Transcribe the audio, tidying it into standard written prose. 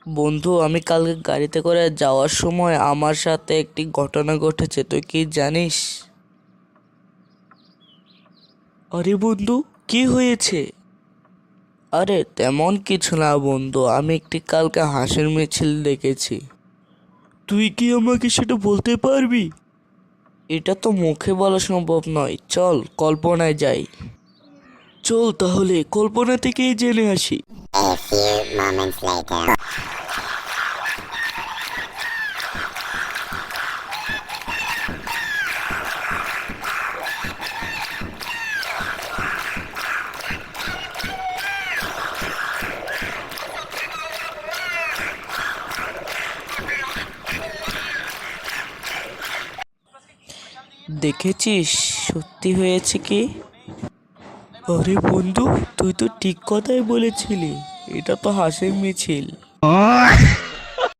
বন্ধু, আমি কালকে গাড়িতে করে যাওয়ার সময় আমার সাথে একটি ঘটনা ঘটেছে, তুই কি জানিস? আরে বন্ধু, কি হয়েছে? আরে তেমন কিছু না বন্ধু, আমি একটি কালকে হাসির মিছিল দেখেছি। তুই কি আমাকে সেটা বলতে পারবি? এটা তো মুখে বলা সম্ভব নয়, চল কল্পনায় যাই। চল তাহলে কল্পনা থেকেই জেনে আসি। A few moments later. দেখেছিস সত্যি হয়েছে কি? আরে বন্ধু, তুই তো ঠিক কথাই বলেছিলি, এটা তো হাসির মিছিল।